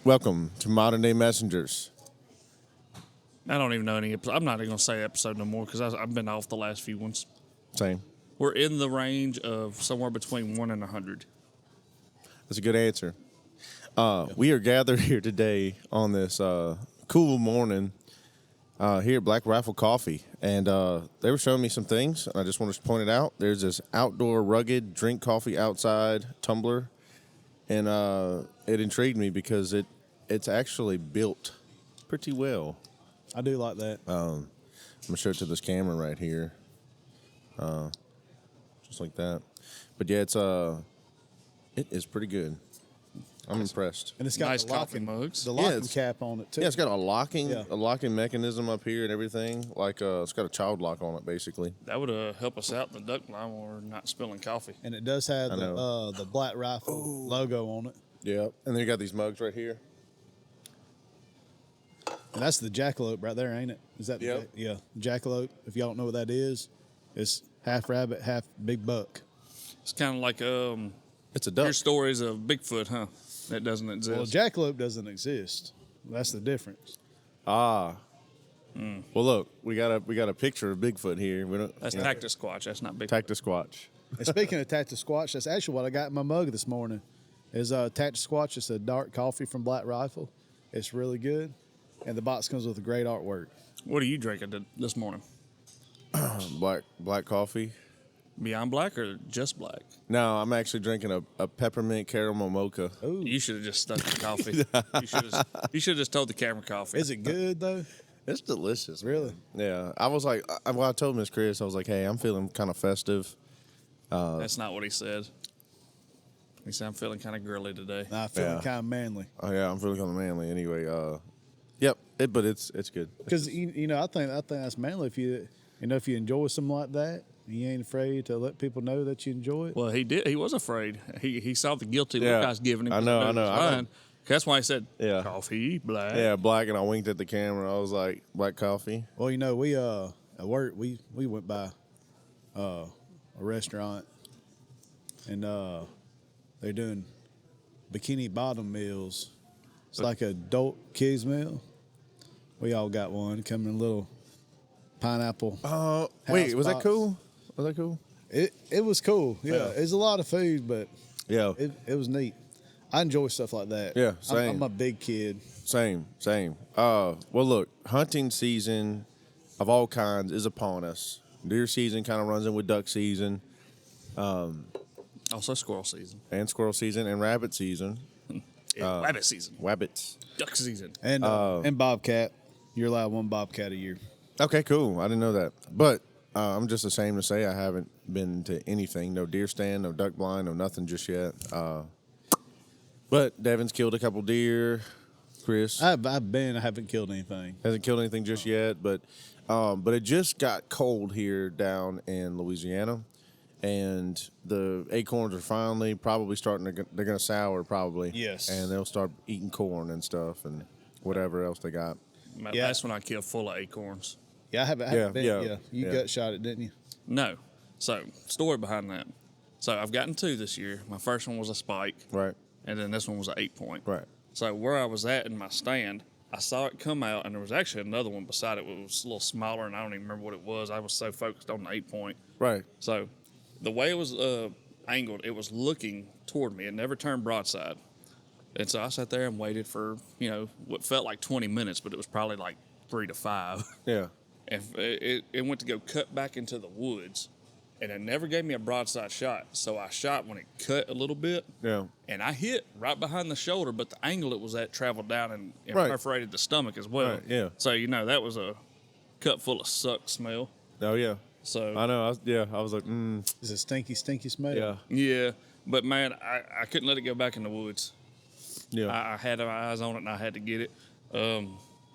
Welcome to Modern Day Messengers. I don't even know any. I'm not even going to say episode no more because I've been off the last few ones. Same. We're in the range of somewhere between 1 and 100. That's a good answer. We are gathered here today on this cool morning here at Black Rifle Coffee. And they were showing me some things. I just wanted to point it out. There's this outdoor rugged drink coffee outside tumbler. And it intrigued me because it's actually built pretty well. I do like that. I'm going to show it to this camera right here. Just like that. But yeah, it is pretty good. I'm impressed. And it's got Nice the coffee locking, mugs. the locking it's- cap on it, too. Yeah, it's got a locking mechanism up here and everything. Like it's got a child lock on it, basically. That would help us out in the duck line when we're not spilling coffee. And it does have the Black Rifle logo on it. Yep. And then you got these mugs right here. And that's the jackalope right there, ain't it? Is that Yep. yeah, jackalope. If y'all don't know what that is, it's half rabbit, half big buck. It's kind of like It's a duck. your stories of Bigfoot, huh? That doesn't exist. Well, jackalope doesn't exist. That's the difference. Well, look, we got a picture of Bigfoot here. We don't. That's Cactus Squatch. That's not Bigfoot. Cactus Squatch. And speaking of Tactus Squatch, that's actually what I got in my mug this morning. Is Tactus Squatch. It's a dark coffee from Black Rifle. It's really good, and the box comes with great artwork. What are you drinking this morning? Black coffee. Beyond Black or just Black? No, I'm actually drinking a peppermint caramel mocha. Ooh, You should have just stuck to coffee. You should have just told the camera coffee. is it good though? It's delicious. Really? Yeah. I was like, I told Miss Chris, I was like, hey, I'm feeling kind of festive. That's not what he said. He said, I'm feeling kind of girly today. Nah, I feel Yeah. kind of manly. Oh yeah, I'm feeling kind of manly. Anyway, yep. But it's good. Because I think that's manly if you enjoy something like that, you ain't afraid to let people know that you enjoy it. Well, he did. He was afraid. He saw the guilty look Yeah. I was giving him. I know. That's why he said, Yeah. coffee, Black. Yeah, black, and I winked at the camera. I was like, black coffee. Well, we at work we went by a restaurant, and they're doing bikini bottom meals. It's like a adult kids meal. We all got one. Come in a little pineapple. Wait, house was that box. cool? Was that cool? It was cool. Yeah, Yeah. it's a lot of food, but Yeah. it was neat. I enjoy stuff like that. Yeah, same. I'm a big kid. Same. Well, look, hunting season of all kinds is upon us. Deer season kind of runs in with duck season, Also squirrel season. and squirrel season, and rabbit season. Rabbit season. Wabbits. Duck season. And bobcat. You're allowed one bobcat a year. Okay, cool. I didn't know that. But I'm just ashamed to say I haven't been to anything. No deer stand, no duck blind, no nothing just yet. But Devin's killed a couple deer. Chris I haven't killed anything. hasn't killed anything just yet. But it just got cold here down in Louisiana. And the acorns are finally probably starting to, they're going to sour probably. Yes. And they'll start eating corn and stuff and whatever else they got. Yeah. That's when I killed full of acorns. Yeah, I haven't Yeah, been. yeah, Yeah, you yeah. gut shot it, didn't you? No. So, story behind that. So, I've gotten 2 this year. My first one was a spike, Right. and then this one was an 8-point. Right. So, where I was at in my stand, I saw it come out, and there was actually another one beside it. It was a little smaller, and I don't even remember what it was. I was so focused on the 8-point. Right. So, the way it was angled, it was looking toward me. It never turned broadside. And so I sat there and waited for, what felt like 20 minutes, but it was probably like 3 to 5. Yeah. And it went to go cut back into the woods, and it never gave me a broadside shot. So I shot when it cut a little bit, Yeah. and I hit right behind the shoulder, but the angle it was at traveled down and Right. perforated the stomach as well. Right, yeah. So, that was a cut full of suck smell. Oh, yeah. So, I know. I was like, It's a stinky, stinky smell. yeah. yeah. But man, I couldn't let it go back in the woods. Yeah. I had my eyes on it, and I had to get it.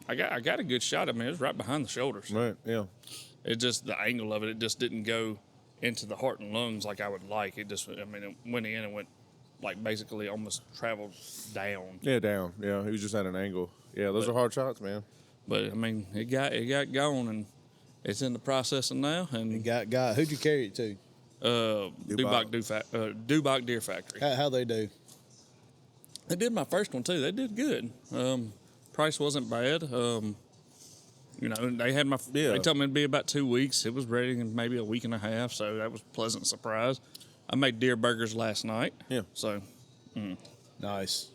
I got a good shot. I mean, it was right behind the shoulders. Right. Yeah. It just, the angle of it, it just didn't go into the heart and lungs like I would like. It just, I mean, it went in and went, like, basically almost traveled down. Yeah, down. Yeah, he was just at an angle. Yeah, those are hard shots, man. But I mean, it got going, and it's in the processing now. And You got who'd you carry it to? Dubach Deer Factory. How they do? They did my first one too. They did good. Price wasn't bad. You know, they had They told me it'd be about 2 weeks. It was ready in maybe a week and a half, so that was a pleasant surprise. I made deer burgers last night. Yeah. So, Nice.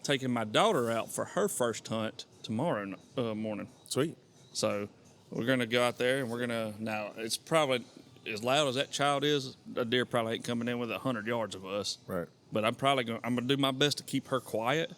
taking my daughter out for her first hunt tomorrow morning. Sweet. So we're gonna go out there, and we're gonna. Now it's probably as loud as that child is. A deer probably ain't coming in with 100 yards of us. Right. But I'm gonna do my best to keep her quiet,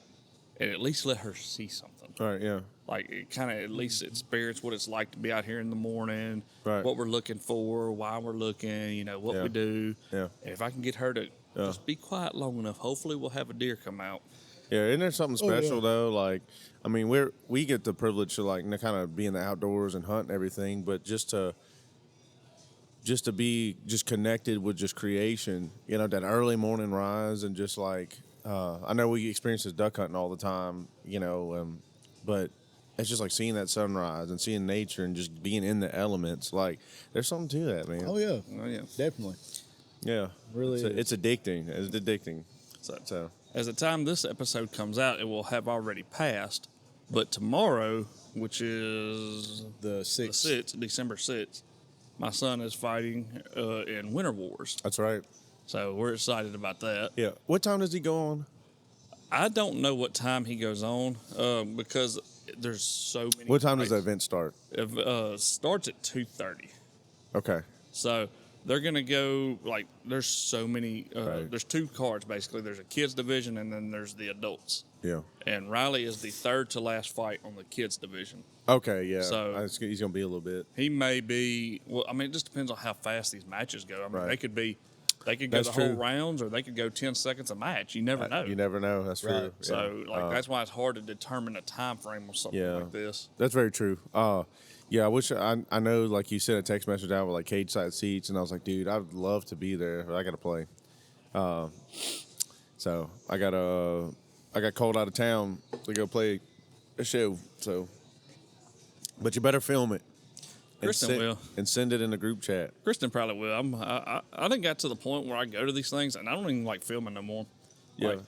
and at least let her see something. All right. Yeah. Like it kind of at least experience what it's like to be out here in the morning. Right. What we're looking for, why we're looking. You know what we do. Yeah. And if I can get her to just be quiet long enough, hopefully we'll have a deer come out. Yeah, isn't there something special though? Like, I mean, we get the privilege to like kind of be in the outdoors and hunt and everything, but just to be just connected with just creation, you know, that early morning rise and just like, I know we experience this duck hunting all the time, you know, but it's just like seeing that sunrise and seeing nature and just being in the elements. Like, there's something to that, man. Oh yeah, definitely. Yeah, Really it's addicting. It's addicting. So. As the time this episode comes out, it will have already passed. But tomorrow, which is The 6th. December 6th, my son is fighting in Winter Wars. That's right. So we're excited about that. Yeah. What time does he go on? I don't know what time he goes on because there's so many. What time does the fights. event start? It starts at 2:30. Okay. So they're gonna go like there's so many. Right. There's two cards basically. There's a kids division and then there's the adults. Yeah. And Riley is the third to last fight on the kids division. Okay. Yeah. So- He's gonna be a little bit. He may be. Well, I mean, it just depends on how fast these matches go. I mean, Right. they could go That's the whole true. rounds, or they could go 10 seconds a match. You never know. You never know. That's Right. true. So, Yeah. that's why it's hard to determine a time frame of something Yeah. like this. That's very true. Yeah. I wish I know. Like you sent a text message out with like cage side seats, and I was like, dude, I'd love to be there, but I got to play. So I got called out of town to go play a show. So, but you better film it. Kristen will. And send it in the group chat. Kristen probably will. I didn't got to the point where I go to these things, and I don't even like filming no more. Yeah. Like,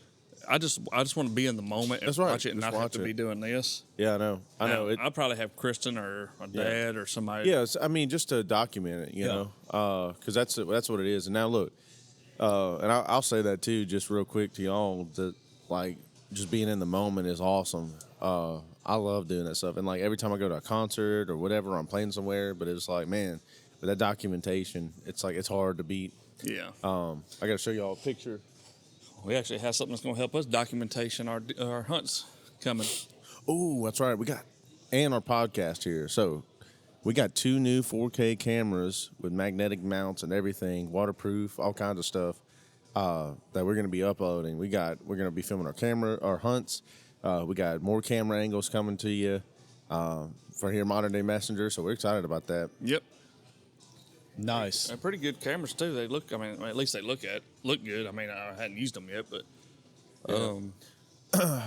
I just want to be in the moment and That's right. watch it and Just not have watch to it. be doing this. Yeah, I know. I know. Now, I'll probably have Kristen or a dad or somebody. Yeah, I mean, just to document it, you know, because that's what it is. And now look, and I'll say that too, just real quick to y'all, that like just being in the moment is awesome. I love doing that stuff, and like every time I go to a concert or whatever, I'm playing somewhere, but it's like, man, with that documentation, it's like it's hard to beat. Yeah. I got to show y'all a picture. We actually have something that's going to help us documentation our hunts coming. Oh, that's right. And our podcast here. So we got 2 new 4K cameras with magnetic mounts and everything, waterproof, all kinds of stuff that we're going to be uploading. We're going to be filming our hunts. We got more camera angles coming to you for here, Modern Day Messenger. So we're excited about that. Yep. Nice. They're pretty good cameras too. They look. I mean, at least they look good. I mean, I hadn't used them yet, but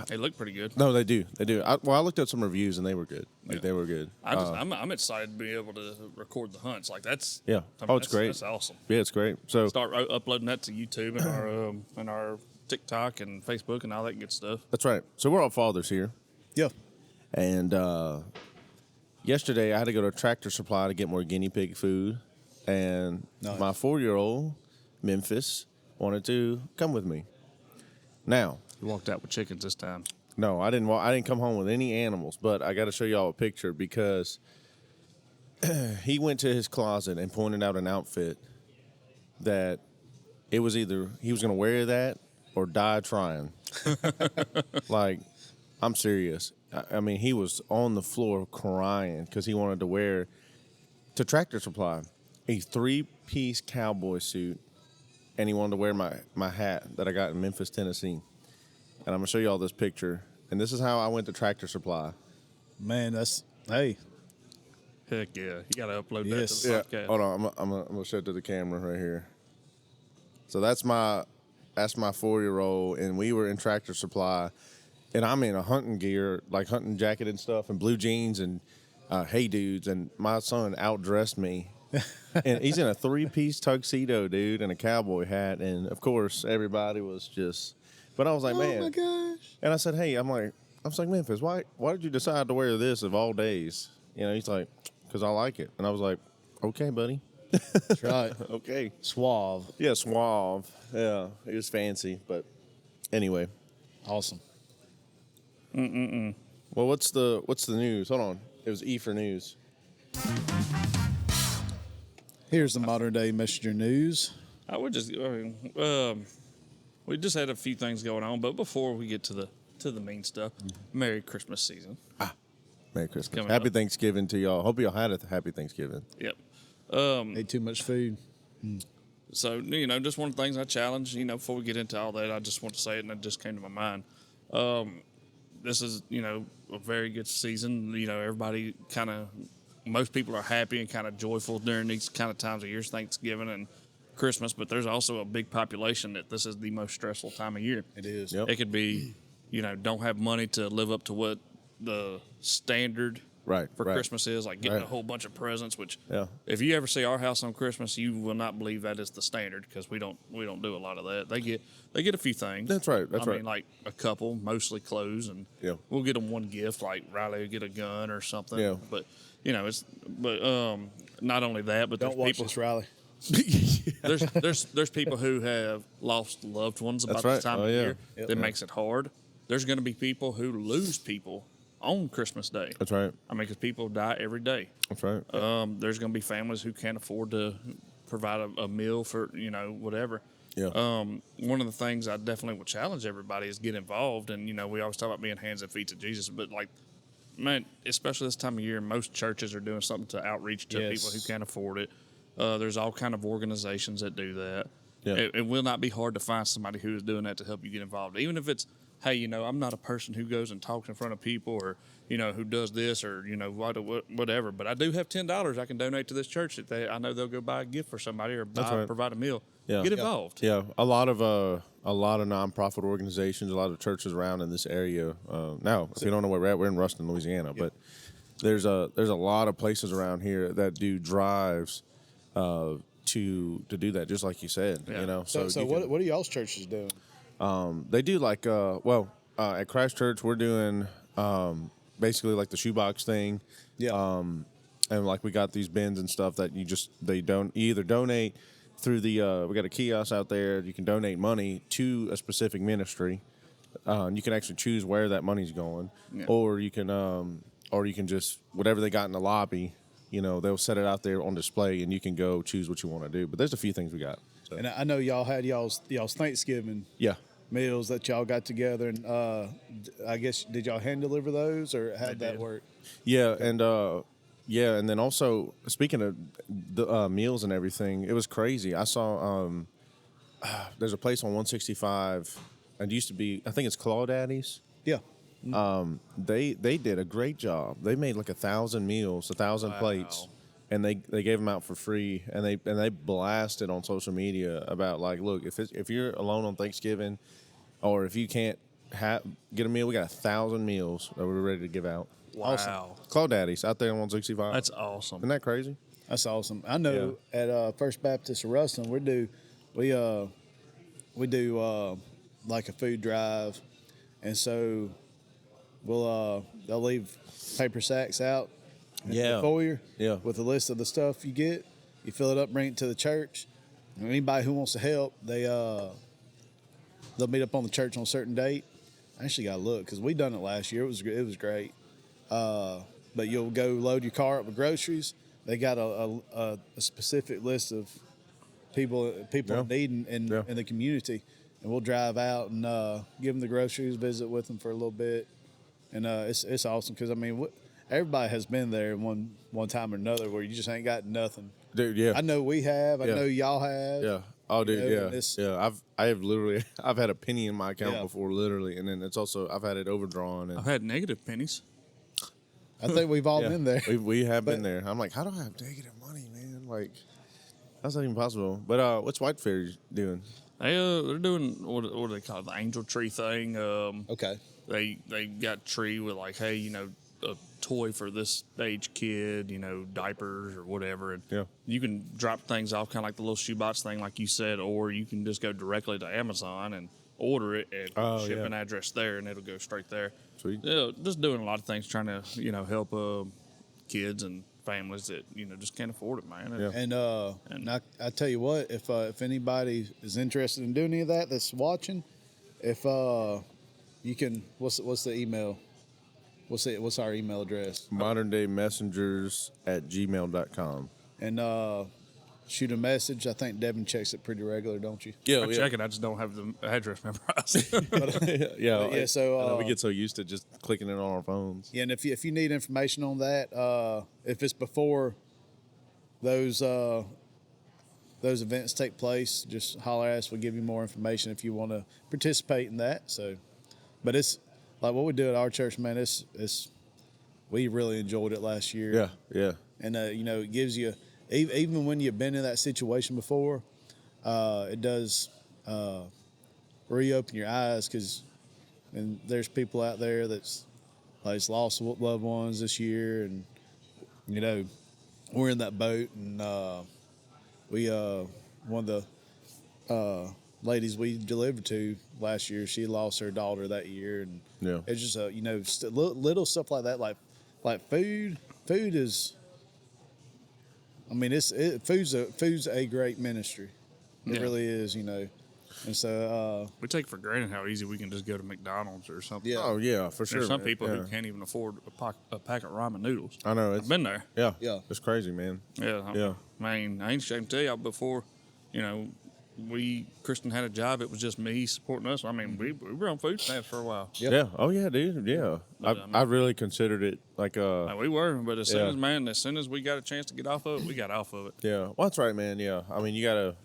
they look pretty good. No, they do. They do. I looked at some reviews and they were good. Like they were good. I'm excited to be able to record the hunts. Like that's Yeah. I mean, Oh, it's great. That's awesome. Yeah, it's great. So Start uploading that to YouTube and our TikTok and Facebook and all that good stuff. that's right. So we're all fathers here. Yeah. And yesterday I had to go to Tractor Supply to get more guinea pig food. And Nice. my 4-year-old, Memphis, wanted to come with me. Now, You walked out with chickens this time. no, I didn't come home with any animals, but I got to show y'all a picture because he went to his closet and pointed out an outfit that it was either he was going to wear that or die trying. Like, I'm serious. I mean, he was on the floor crying because he wanted to wear to Tractor Supply a 3-piece cowboy suit and he wanted to wear my hat that I got in Memphis, Tennessee. And I'm gonna show you all this picture. And this is how I went to Tractor Supply. Man, hey. Heck yeah. You got to upload Yes. that to the podcast. Hold on, I'm gonna show it to the camera right here. So that's my 4-year-old, and we were in Tractor Supply, and I'm in a hunting gear, like hunting jacket and stuff, and blue jeans and hey dudes, and my son outdressed me. And he's in a 3-piece tuxedo, dude, and a cowboy hat, and of course everybody was just. But I was like, man, Oh my gosh! and I said, hey, I was like, Memphis, why did you decide to wear this of all days? You know, he's like, because I like it, and I was like, okay, buddy, That's right. okay, Suave. yeah, suave, yeah, it was fancy, but anyway, Awesome. well, what's the news? Hold on, it was E for news. Here's the modern day messenger news. We just had a few things going on, but before we get to the main stuff, Merry Christmas season. Merry Christmas, Coming Happy up. Thanksgiving to y'all. Hope y'all had a happy Thanksgiving. Yep. Ate too much food. So, just one of the things I challenge, before we get into all that, I just want to say it, and it just came to my mind. This is, a very good season. Everybody most people are happy and kind of joyful during these kind of times of years, Thanksgiving and Christmas, but there's also a big population that this is the most stressful time of year. It is. Yep. It could be, don't have money to live up to what the standard Right, for right. Christmas is, like getting Right. a whole bunch of presents, which Yeah. if you ever see our house on Christmas, you will not believe that is the standard because we don't do a lot of that. They get a few things. That's right, that's I right. mean, like a couple, mostly clothes, and Yeah. we'll get them one gift, like Riley will get a gun or something. Yeah. But not only that, but Don't there's watch people this, Riley. there's people who have lost loved ones about That's this right. time Oh, of yeah. year. Yep. That makes it hard. There's going to be people who lose people on Christmas Day. That's right. I mean, because people die every day. That's right. There's going to be families who can't afford to provide a meal for whatever. Yeah. One of the things I definitely would challenge everybody is get involved, and we always talk about being hands and feet of Jesus, but like, man, especially this time of year, most churches are doing something to outreach to Yes. people who can't afford it. There's all kind of organizations that do that. Yeah. It will not be hard to find somebody who is doing that to help you get involved, even if it's, hey, I'm not a person who goes and talks in front of people, or who does this, or whatever. But I do have $10 I can donate to this church that I know they'll go buy a gift for somebody or right. provide a meal. Yeah. Get Yeah. involved. Yeah, a lot of nonprofit organizations, a lot of churches around in this area. Now, if you don't know where we're at, we're in Ruston, Louisiana, but there's a lot of places around here that do drives to do that, just like you said. Yeah. So you can- what are y'all's churches doing? they do like at Christ Church we're doing basically like the shoebox thing. Yeah. And like we got these bins and stuff that you either donate through the we got a kiosk out there. You can donate money to a specific ministry. You can actually choose where that money's going, Yeah. or you can just whatever they got in the lobby. They'll set it out there on display, and you can go choose what you want to do. But there's a few things we got. So. And I know y'all had y'all's Thanksgiving Yeah. meals that y'all got together, and I guess did y'all hand deliver those, or how'd that work? Yeah, and then also speaking of the meals and everything, it was crazy. I saw there's a place on 165. It used to be, I think it's Claw Daddy's. Yeah. They did a great job. They made like 1,000 meals, 1,000 plates, and they gave them out for free. And they blasted on social media about like, look, if you're alone on Thanksgiving, or if you can't get a meal, we got 1,000 meals that we're ready to give out. Wow. Awesome. Claw Daddy's out there on 165. That's awesome. Isn't that crazy? That's awesome. I know at First Baptist of Ruston, we do like a food drive, and so they'll leave paper sacks out in the foyer with a list of the stuff you get. You fill it up, bring it to the church. And anybody who wants to help, they'll meet up on the church on a certain date. I actually got to look because we done it last year. It was great. But you'll go load your car up with groceries. They got a specific list of people in need in the community, and we'll drive out and give them the groceries, visit with them for a little bit, and it's awesome because I mean everybody has been there one time or another where you just ain't got nothing. Dude, yeah. I know we have. I Yeah. know y'all have. Yeah. Oh, dude, You know, yeah, and it's- yeah. I have literally I've had a penny in my account Yeah. before, literally, and then it's also I've had it overdrawn. And I've had negative pennies. I think we've all yeah, been there. we have been But- there. I'm like, how do I have negative money, man? Like, how's that even possible? But what's White Fairy doing? They're doing what do they call it, the angel tree thing. Okay. They got Tree with like, hey, a toy for this age kid, diapers or whatever. And Yeah. you can drop things off kind of like the little shoebox thing, like you said, or you can just go directly to Amazon and order it and ship yeah. an address there, and it'll go straight there. Sweet. Yeah, just doing a lot of things trying to help kids and families that just can't afford it, man. Yeah. And I tell you what, if anybody is interested in doing any of that that's watching, if you can, what's the email? What's our email address? moderndaymessengers@gmail.com. And shoot a message. I think Devin checks it pretty regular, don't you? Yeah, I check it. I just don't have the address memorized. Yeah. So I know we get so used to just clicking it on our phones. yeah, and if you need information on that, if it's before those events take place, just holler at us. We'll give you more information if you want to participate in that. So, but it's like what we do at our church, man. It's we really enjoyed it last year. Yeah, yeah. And it gives you, even when you've been in that situation before, it does reopen your eyes, because and there's people out there that's like lost loved ones this year, and we're in that boat, and we one of the ladies we delivered to last year, she lost her daughter that year, and Yeah. it's just little stuff like that, like food is, I mean, food's a great ministry. It Yeah. really is, and so We take for granted how easy we can just go to McDonald's or something. Yeah. Oh, yeah, for sure. There's some man. people Yeah. who can't even afford a pack of ramen noodles. I know. I've been there. Yeah. Yeah. It's crazy, man. Yeah. Yeah. I mean, I ain't ashamed to tell y'all before, Kristen had a job. It was just me supporting us. I mean, we were on food stamps for a while. Yep. Yeah. Oh, yeah, dude. Yeah. I really considered it like Like, we were, but as Yeah. soon as we got a chance to get off of it, we got off of it. yeah. Well, that's right, man. Yeah. I mean, you gotta.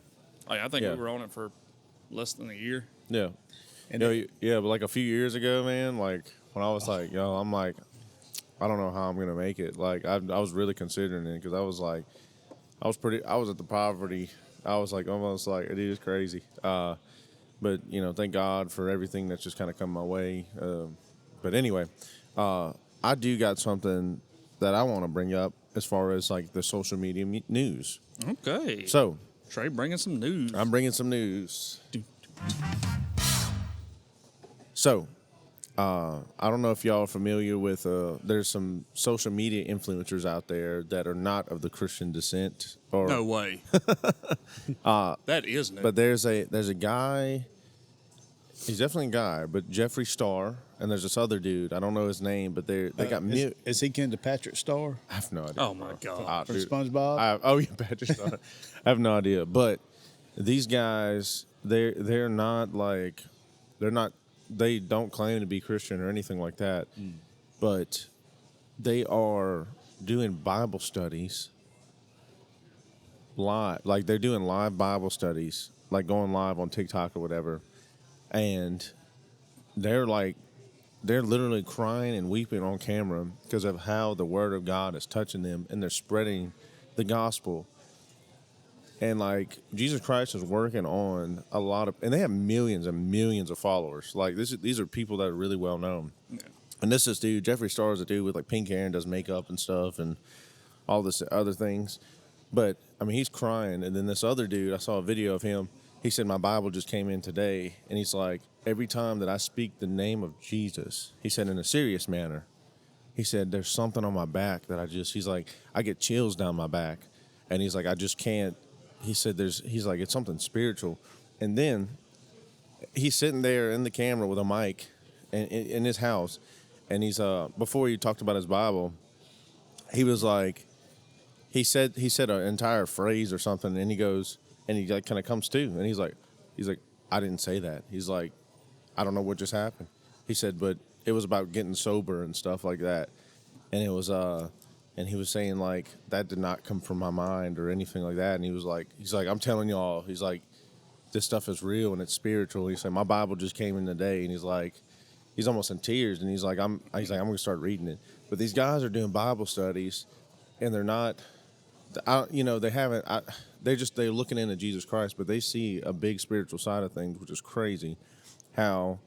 Like, I think Yeah. we were on it for less than a year. Yeah. And Yeah, but like a few years ago, man, like when I was like, I'm like, I don't know how I'm gonna make it. Like I was really considering it, because I was like, I was at the poverty. I was like almost like, it is crazy. But thank God for everything that's just kind of come my way. But anyway, I do got something that I want to bring up as far as like the social media news. Okay. So Trey bringing some news. I'm bringing some news. So, I don't know if y'all are familiar with, there's some social media influencers out there that are not of the Christian descent. Or, No way. That is new. But there's a guy, he's definitely a guy, but Jeffree Star, and there's this other dude, I don't know his name, but they got is he kin to Patrick Star I have no idea. Oh, my God. from Dude. SpongeBob? Oh yeah, Patrick Star. I have no idea, but these guys, they're not like, they don't claim to be Christian or anything like that, but they are doing Bible studies live. Like they're doing live Bible studies, like going live on TikTok or whatever, and they're literally crying and weeping on camera because of how the Word of God is touching them, and they're spreading the gospel. And like Jesus Christ is working on a lot of, and they have millions and millions of followers. Like these are people that are really well known. Yeah. And this dude, Jeffree Star, is a dude with like pink hair and does makeup and stuff and all this other things. But I mean, he's crying. And then this other dude, I saw a video of him. He said, my Bible just came in today, and he's like, every time that I speak the name of Jesus, he said, in a serious manner, he said, there's something on my back that he's like, I get chills down my back, and he's like, I just can't. He said, he's like, it's something spiritual. And then he's sitting there in the camera with a mic in his house. And he's, before he talked about his Bible, he was like, he said an entire phrase or something. And he goes, and he like kind of comes to, and he's like, I didn't say that. He's like, I don't know what just happened. He said, but it was about getting sober and stuff like that. And it was, and he was saying, like, that did not come from my mind or anything like that. And he's like, I'm telling y'all, he's like, this stuff is real and it's spiritual. He said, my Bible just came in today, and he's almost in tears, and he's like, I'm going to start reading it. But these guys are doing Bible studies, and they're not, they haven't, they're looking into Jesus Christ, but they see a big spiritual side of things, which is crazy. How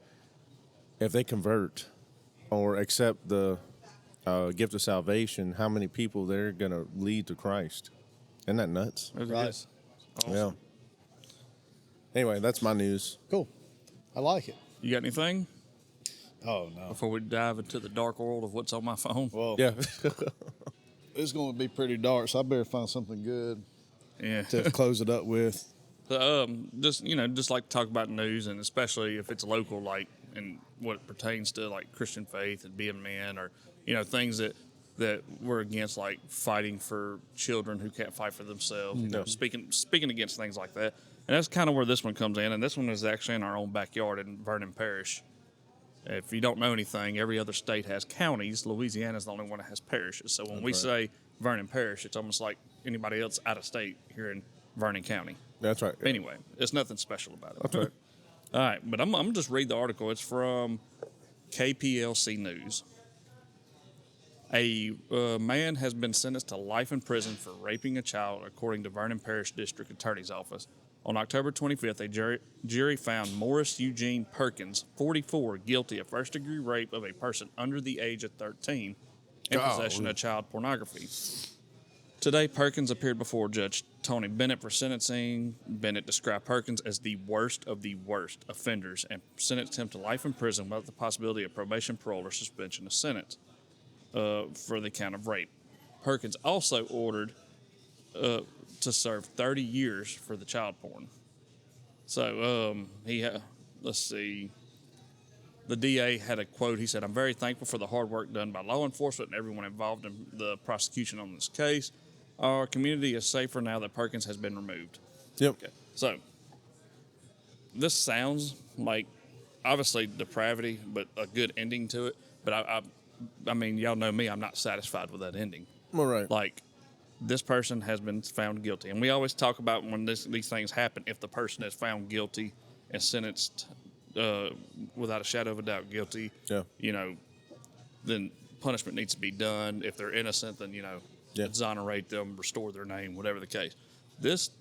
if they convert or accept the gift of salvation, how many people they're going to lead to Christ. Isn't that nuts? Right. Right. Awesome. Yeah. Anyway, that's my news. Cool. I like it. You got anything Oh, no. before we dive into the dark world of what's on my phone? Well, Yeah. it's going to be pretty dark, so I better find something good Yeah. to close it up with. Just like to talk about news, and especially if it's local, like, and what it pertains to, like, Christian faith and being men, or, things that we're against, like fighting for children who can't fight for themselves, speaking against things like that. And that's kind of where this one comes in, and this one is actually in our own backyard in Vernon Parish. If you don't know anything, every other state has counties. Louisiana is the only one that has parishes. So when we say Vernon Parish, it's almost like anybody else out of state here in Vernon County. That's right. Anyway, there's nothing special about it. That's right. All right, but I'm going to just read the article. It's from KPLC News. A man has been sentenced to life in prison for raping a child, according to Vernon Parish District Attorney's Office. On October 25th, a jury found Morris Eugene Perkins, 44, guilty of first-degree rape of a person under the age of 13 and possession of child pornography. Today, Perkins appeared before Judge Tony Bennett for sentencing. Bennett described Perkins as the worst of the worst offenders and sentenced him to life in prison without the possibility of probation, parole, or suspension of sentence for the count of rape. Perkins also ordered to serve 30 years for the child porn. So let's see. The DA had a quote. He said, "I'm very thankful for the hard work done by law enforcement and everyone involved in the prosecution on this case. Our community is safer now that Perkins has been removed." Yep. Okay. So this sounds like obviously depravity, but a good ending to it. But I mean, y'all know me. I'm not satisfied with that ending. All right. Like, this person has been found guilty. And we always talk about when these things happen, if the person is found guilty and sentenced without a shadow of a doubt guilty, then punishment needs to be done. If they're innocent, then, exonerate them, restore their name, whatever the case. This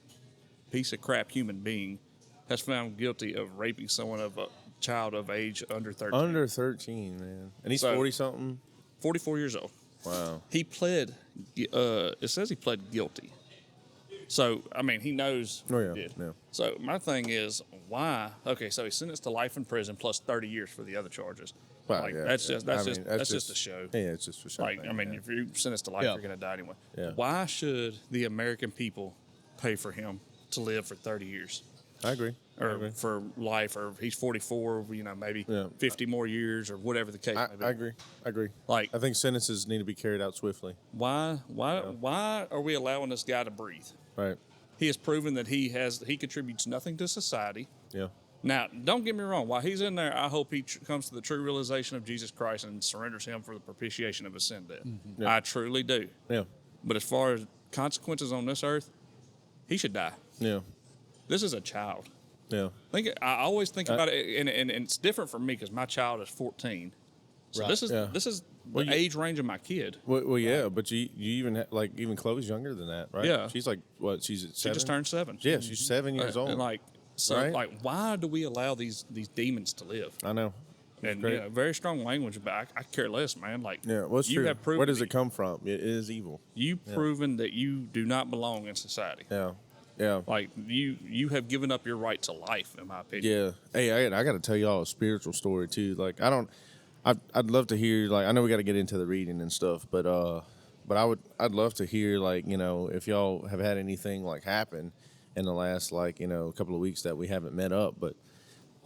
piece of crap human being has found guilty of raping someone of a child of age under 13. Under 13, man. And he's 40-something? 44 years old. Wow. He pled, it says he pled guilty. So, I mean, he knows. Oh, yeah. He did. Yeah. So, my thing is, why? Okay, so he's sentenced to life in prison plus 30 years for the other charges. Well, like, yeah, that's yeah. just a show. Yeah, it's just for show. Like, I mean, if you're sentenced to life, you're going to die anyway. Yeah. Why should the American people pay for him to live for 30 years? I agree. Or for life, or he's 44, maybe 50 more years, or whatever the case may be. I agree. Like, I think sentences need to be carried out swiftly. why are we allowing this guy to breathe? Right. He has proven that he contributes nothing to society. Yeah. Now, don't get me wrong. While he's in there, I hope he comes to the true realization of Jesus Christ and surrenders him for the propitiation of his sin debt. Mm-hmm. Yeah. I truly do. Yeah. But as far as consequences on this earth, he should die. Yeah. This is a child. Yeah. I always think about it, and it's different for me because my child is 14. So Right. this is the age range of my kid. Well, yeah, but you even even Chloe's younger than that, right? Yeah. She's like what? She's at 7? She just turned 7. Yeah, she's 7 years old. And Right? why do we allow these demons to live? I know. And great. very strong language, but I care less, man. Like, Yeah, well, it's you true. have proven Where does it come from? It is evil. You've proven that you do not belong in society. Yeah. Yeah. Like, you have given up your right to life, in my opinion. Yeah. Hey, I got to tell y'all a spiritual story too. Like, I'd love to hear. Like, I know we got to get into the reading and stuff, but I'd love to hear, like, if y'all have had anything like happen in the last, like, couple of weeks that we haven't met up, but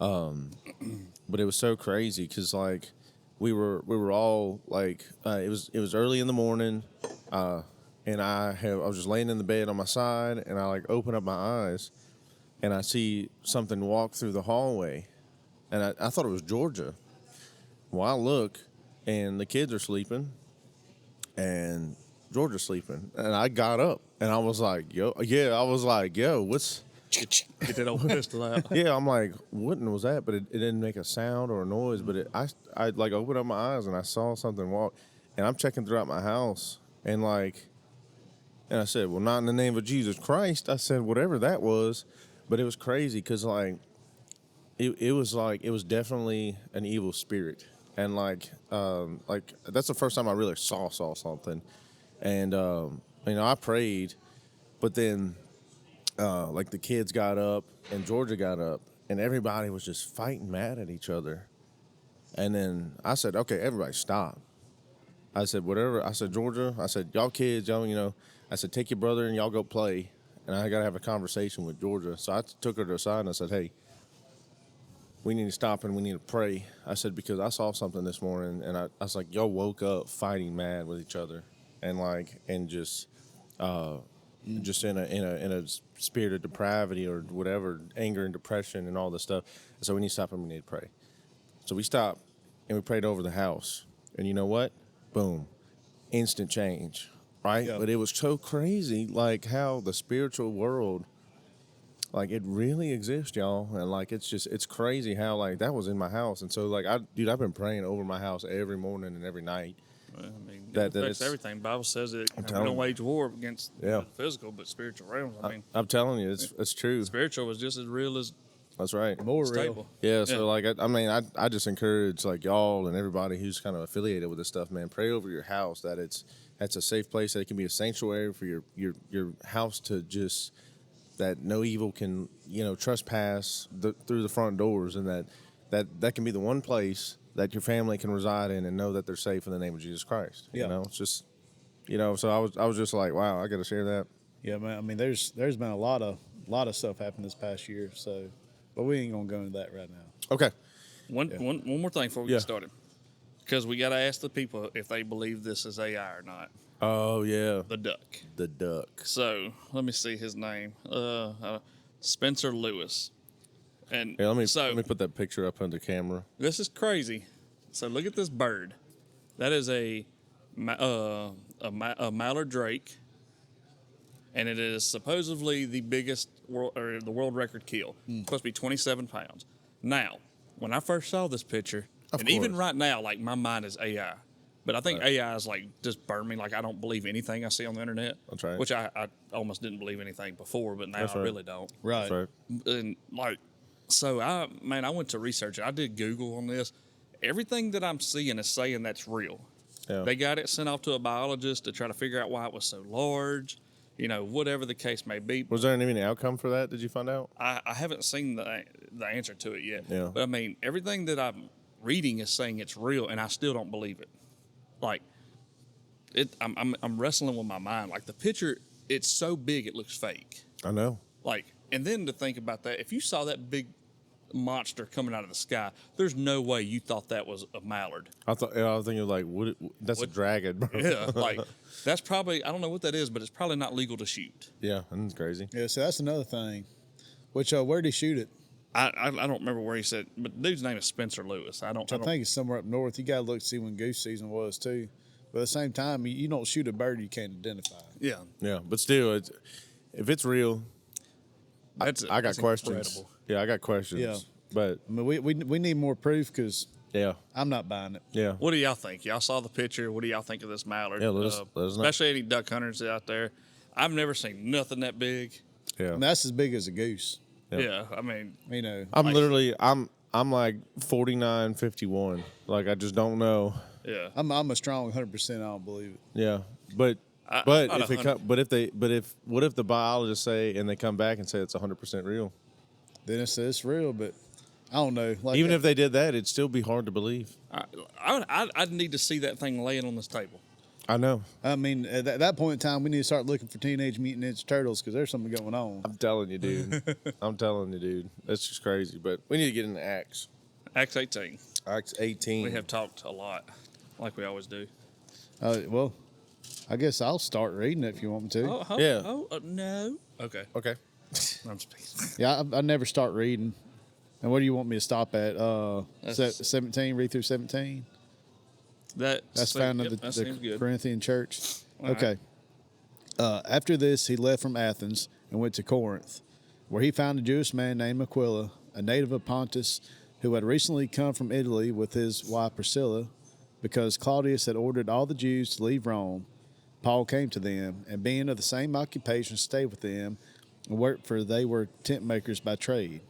it was so crazy because, like, we were all like, it was early in the morning, and I was just laying in the bed on my side, and I like open up my eyes, and I see something walk through the hallway, and I thought it was Georgia. Well, I look, and the kids are sleeping, and Georgia's sleeping, and I got up, and I was like, yo, what's Get that old pistol out. Yeah, I'm like, what was that? But it didn't make a sound or a noise. But I like opened up my eyes and I saw something walk, and I'm checking throughout my house, and I said, well, not in the name of Jesus Christ. I said, whatever that was, but it was crazy because it was definitely an evil spirit, and that's the first time I really saw something, and I prayed, but then the kids got up and Georgia got up and everybody was just fighting mad at each other, and then I said, okay, everybody stop. I said, whatever. I said, Georgia. I said, y'all kids, y'all, I said, take your brother and y'all go play, and I got to have a conversation with Georgia. So I took her to the side and I said, hey, we need to stop and we need to pray. I said, because I saw something this morning, and I was like, y'all woke up fighting mad with each other, and just in a spirit of depravity or whatever, anger and depression and all this stuff. So we need to stop and we need to pray. So we stopped and we prayed over the house, and you know what? Boom, instant change, right? Yeah. But it was so crazy, like how the spiritual world. Like, it really exists, y'all. And, it's crazy how, that was in my house. And so, I've been praying over my house every morning and every night. Well, I mean, That affects it's everything. The Bible says that we telling don't you. wage war against Yeah. the physical, but spiritual realms. I mean, I'm telling you, it's true. spiritual was just as real as That's right. More stable. real. Yeah, so, I just encourage, y'all and everybody who's kind of affiliated with this stuff, man, pray over your house that's a safe place, that it can be a sanctuary for your house to just... that no evil can, trespass through the front doors, and that can be the one place that your family can reside in and know that they're safe in the name of Jesus Christ. Yeah. It's just, so I was just like, wow, I got to share that. Yeah, man. I mean, there's been a lot of stuff happened this past year. So, but we ain't gonna go into that right now. Okay. One more thing before we Yeah. get started, because we got to ask the people if they believe this is AI or not. Oh yeah, The duck. the duck. So let me see his name. Spencer Lewis. And Hey, let me so put that picture up on the camera. this is crazy. So look at this bird. That is a Mallard drake, and it is supposedly the biggest the world record kill. Supposed to be 27 pounds. Now, when I first saw this picture, Of even course. right now, my mind is AI. But I think AI is just burned me. I don't believe anything I see on the internet. That's right. Which I almost didn't believe anything before, but now That's I right. really don't. Right. That's right. And so I went to research it. I did Google on this. Everything that I'm seeing is saying that's real. Yeah. They got it sent off to a biologist to try to figure out why it was so large, whatever the case may be. Was there any outcome for that? Did you find out? I haven't seen the answer to it yet. Yeah. But I mean, everything that I'm reading is saying it's real, and I still don't believe it. I'm wrestling with my mind. The picture, it's so big it looks fake. I know. And then to think about that, if you saw that big monster coming out of the sky, there's no way you thought that was a mallard. I was thinking that's a dragon, bro. Yeah, that's probably, I don't know what that is, but it's probably not legal to shoot. Yeah, that's crazy. Yeah. So that's another thing. Which where'd he shoot it? I don't remember where he said, but the dude's name is Spencer Lewis. I think it's somewhere up north. You gotta look to see when goose season was too. But at the same time, you don't shoot a bird you can't identify. Yeah, Yeah, but still, if it's real, I got that's questions. incredible. Yeah, I got questions. Yeah. But I mean, we need more proof because yeah, I'm not buying it. yeah. What do y'all think? Y'all saw the picture. What do y'all think of this mallard? Yeah, let us know. Especially any duck hunters out there. I've never seen nothing that big. Yeah. And that's as big as a goose. Yeah, I mean, I'm like 49, 51. I just don't know. yeah. I'm a strong 100%. I don't believe it. Yeah, but I'm but not if it 100. what if the biologists say and they come back and say it's 100% real? Then it's real, but I don't know. Even if they did that, it'd still be hard to believe. I'd need to see that thing laying on this table. I know. I mean, at that point in time, we need to start looking for Teenage Mutant Ninja Turtles because there's something going on. I'm telling you, dude. That's just crazy. But we need to get into Acts. Acts 18. Acts 18. We have talked a lot, like we always do. Well, I guess I'll start reading it if you want me to. Yeah. No. Okay. Okay. I'm speaking. Yeah, I never start reading. And what do you want me to stop at? That's- 17, read through 17? That's found in that seems the good. Corinthian church. All right. Okay. After this, he left from Athens and went to Corinth. where he found a Jewish man named Aquila, a native of Pontus, who had recently come from Italy with his wife Priscilla, because Claudius had ordered all the Jews to leave Rome. Paul came to them, and being of the same occupation, stayed with them and worked, for they were tent makers by trade.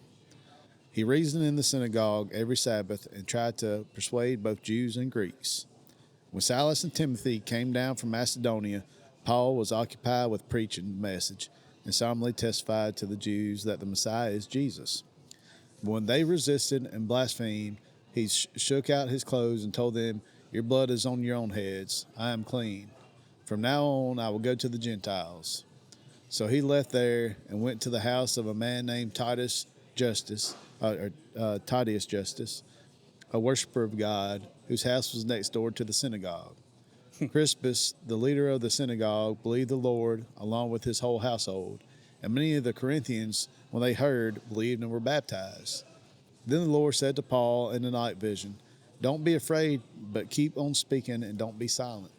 He reasoned in the synagogue every Sabbath and tried to persuade both Jews and Greeks. When Silas and Timothy came down from Macedonia, Paul was occupied with preaching the message and solemnly testified to the Jews that the Messiah is Jesus. When they resisted and blasphemed, he shook out his clothes and told them, "Your blood is on your own heads. I am clean. From now on, I will go to the Gentiles." So he left there and went to the house of a man named Titus Justus, a worshiper of God, whose house was next door to the synagogue. Crispus, the leader of the synagogue, believed the Lord along with his whole household, and many of the Corinthians, when they heard, believed and were baptized. Then the Lord said to Paul in the night vision, "Don't be afraid, but keep on speaking and don't be silent.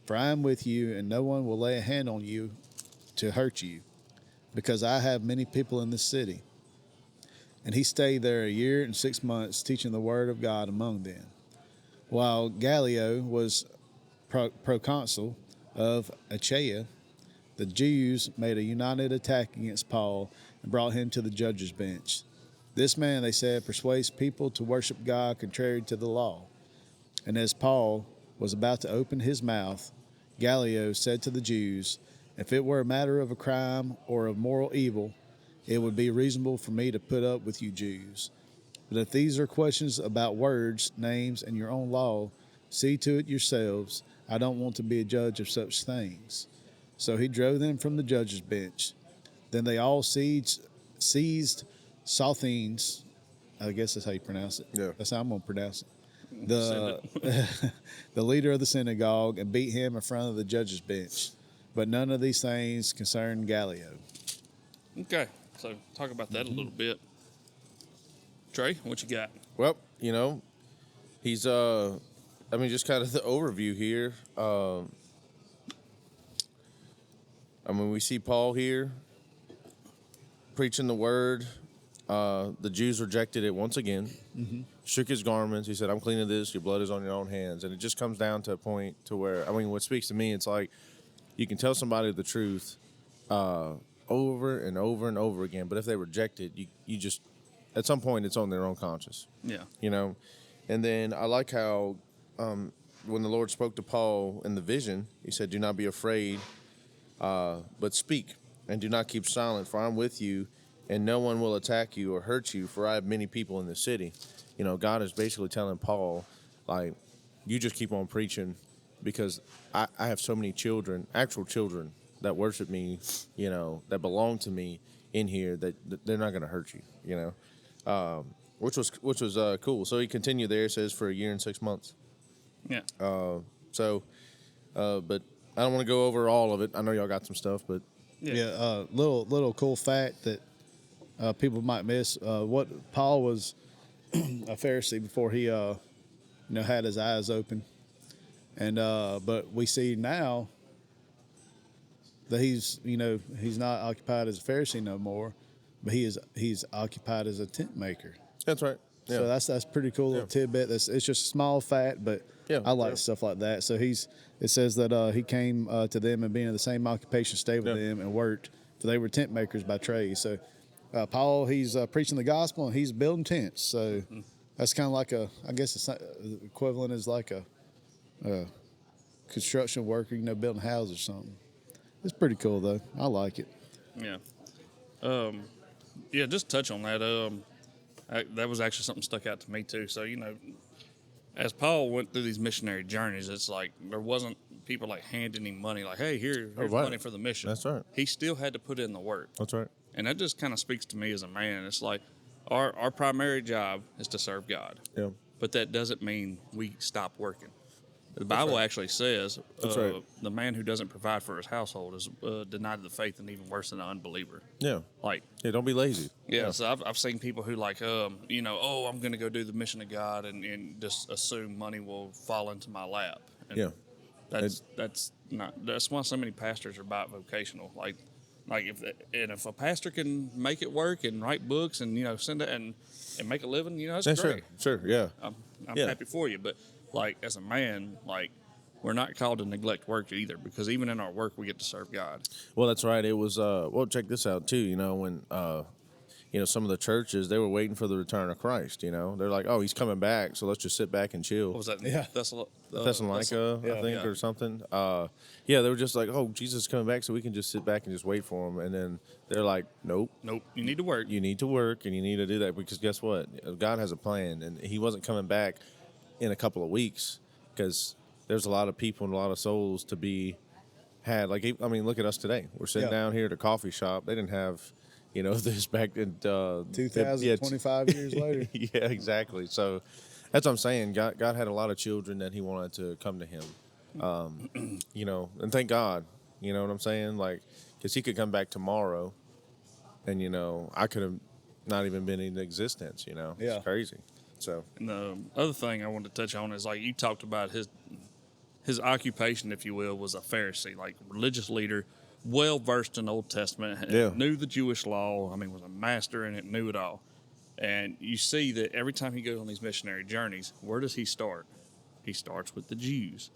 For I am with you, and no one will lay a hand on you to hurt you, because I have many people in this city." And he stayed there 1 year and 6 months, teaching the word of God among them. While Gallio was proconsul of Achaia, the Jews made a united attack against Paul and brought him to the judge's bench. "This man," they said, "persuades people to worship God contrary to the law." And as Paul was about to open his mouth, Gallio said to the Jews, "If it were a matter of a crime or of moral evil, it would be reasonable for me to put up with you Jews. But if these are questions about words, names, and your own law, see to it yourselves. I don't want to be a judge of such things." So he drove them from the judge's bench. Then they all seized Sosthenes, I guess that's how you pronounce it. Yeah. That's how I'm going to pronounce it. The leader of the synagogue, and beat him in front of the judge's bench. But none of these things concerned Gallio. Okay, so talk about that a little bit. Trey, what you got? Well, he's just kind of the overview here. We see Paul here preaching the word. The Jews rejected it once again. Mm-hmm. Shook his garments. He said, "I'm clean of this. Your blood is on your own hands." And it just comes down to a point to where, what speaks to me, it's like you can tell somebody the truth over and over and over again, but if they reject it, you just, at some point, it's on their own conscience. Yeah. And then I like how when the Lord spoke to Paul in the vision, he said, "Do not be afraid, but speak, and do not keep silent, for I'm with you, and no one will attack you or hurt you, for I have many people in the city." God is basically telling Paul, like, you just keep on preaching, because I have so many children, actual children, that worship me, that belong to me in here, that they're not going to hurt you, which was cool. So he continued there, it says, for 1 year and 6 months. Yeah. But I don't want to go over all of it. I know y'all got some stuff, but Yeah, little cool fact that people might miss. What Paul was a Pharisee before he had his eyes open, and but we see now that he's not occupied as a Pharisee no more, but he's occupied as a tent maker. That's right. Yeah. So that's pretty cool little tidbit. It's just a small fact, but I like stuff like that. So it says that he came to them, and being in the same occupation, stayed with them and worked. For they were tent makers by trade. So Paul, he's preaching the gospel, and he's building tents. So that's kind of like I guess it's the equivalent is like a construction worker, building houses or something. It's pretty cool though. I like it. Yeah. Just touch on that. That was actually something stuck out to me too. So, as Paul went through these missionary journeys, it's like there wasn't people like handing him money, like, "Hey, here's money for the mission." That's right. He still had to put in the work. That's right. And that just kind of speaks to me as a man. It's like our primary job is to serve God. Yeah. But that doesn't mean we stop working. The Bible actually says the man who doesn't provide for his household is denied the faith and even worse than an unbeliever. Yeah. Like, don't be lazy. Yeah. So I've seen people who I'm going to go do the mission of God and just assume money will fall into my lap. And that's why so many pastors are bivocational. Like, Like if a pastor can make it work and write books and send it and make a living, that's great. Sure, yeah. I'm Yeah. happy for you, but like as a man, like we're not called to neglect work either, because even in our work we get to serve God. Well, that's right. It was well, check this out too. When some of the churches, they were waiting for the return of Christ. They're like, oh, he's coming back, so let's just sit back and chill. What was that? Yeah. Thessalonica, I think, or something. They were just like, oh, Jesus is coming back, so we can just sit back and just wait for him. And then they're like, nope. You need to work. You need to work, and you need to do that, because guess what? God has a plan, and he wasn't coming back in a couple of weeks, because there's a lot of people and a lot of souls to be had. Like, I mean, look at us today. We're sitting down here at a coffee shop. They didn't have, this back in 25 years later. Yeah, exactly. So that's what I'm saying. God had a lot of children that he wanted to come to him. And thank God, you know what I'm saying? Like, because he could come back tomorrow and, I could have not even been in existence, Yeah. It's crazy. So, And the other thing I wanted to touch on is, like, you talked about his occupation, if you will, was a Pharisee, like religious leader, well versed in Old Testament, Yeah. knew the Jewish law. I mean, was a master in it, knew it all. And you see that every time he goes on these missionary journeys, where does he start? He starts with the Jews,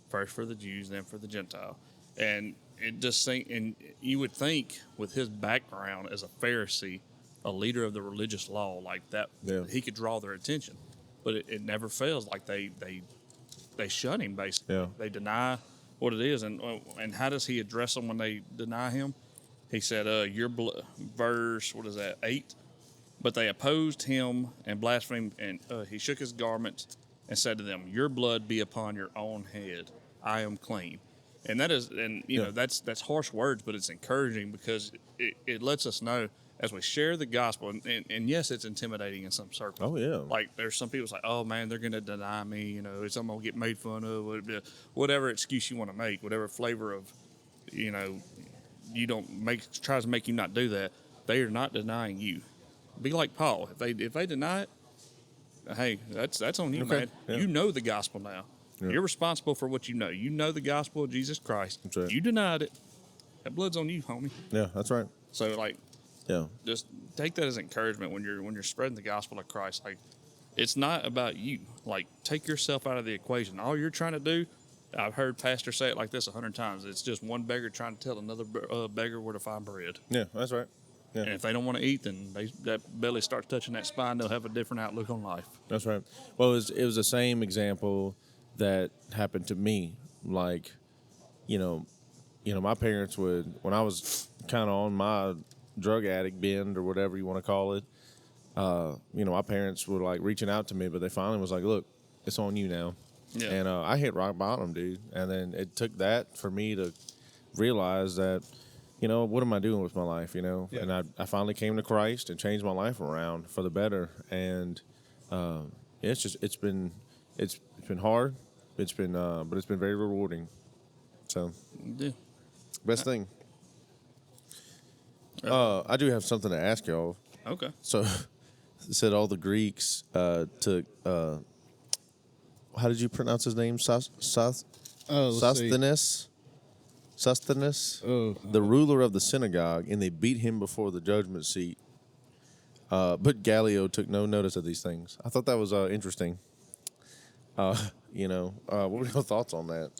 first for the Jews, then for the Gentile. And and you would think with his background as a Pharisee, a leader of the religious law like that, he could draw their attention. But it never fails. Like they shun him, basically. Yeah. They deny what it is. And how does he address them when they deny him? He said, verse, 8? But they opposed him and blasphemed, and he shook his garments and said to them, your blood be upon your own head. I am clean. And that is, that's harsh words, but it's encouraging, because it lets us know as we share the gospel, and yes, it's intimidating in some circles. oh, yeah. Like, there's some people like, oh man, they're going to deny me, I'm going to get made fun of, whatever excuse you want to make, whatever flavor of, you don't tries to make you not do that. They are not denying you. Be like Paul. If they deny it, hey, that's on you, man. Yeah. You know the gospel now. Yeah. You're responsible for what you know. You know the gospel of Jesus Christ. That's right. You denied it. That blood's on you, homie. Yeah, that's right. So, like, Yeah. just take that as encouragement when you're spreading the gospel of Christ. Like, it's not about you. Like, take yourself out of the equation. All you're trying to do, I've heard pastors say it like this 100 times. It's just one beggar trying to tell another beggar where to find bread. Yeah, that's right. Yeah. And if they don't want to eat, then that belly starts touching that spine. They'll have a different outlook on life. That's right. Well, it was the same example that happened to me. Like, my parents would, when I was kind of on my drug addict bend or whatever you want to call it, my parents were like reaching out to me, but they finally was like, look, it's on you now. Yeah. And I hit rock bottom, dude. And then it took that for me to realize that, what am I doing with my life, Yeah. And I finally came to Christ and changed my life around for the better. And it's been hard. It's been, but it's been very rewarding. So, Yeah. best thing. I do have something to ask y'all. Okay. So, it said all the Greeks took. How did you pronounce his name? Sosthenes. Sosthenes, the ruler of the synagogue, and they beat him before the judgment seat. But Gallio took no notice of these things. I thought that was interesting. What were your thoughts on that?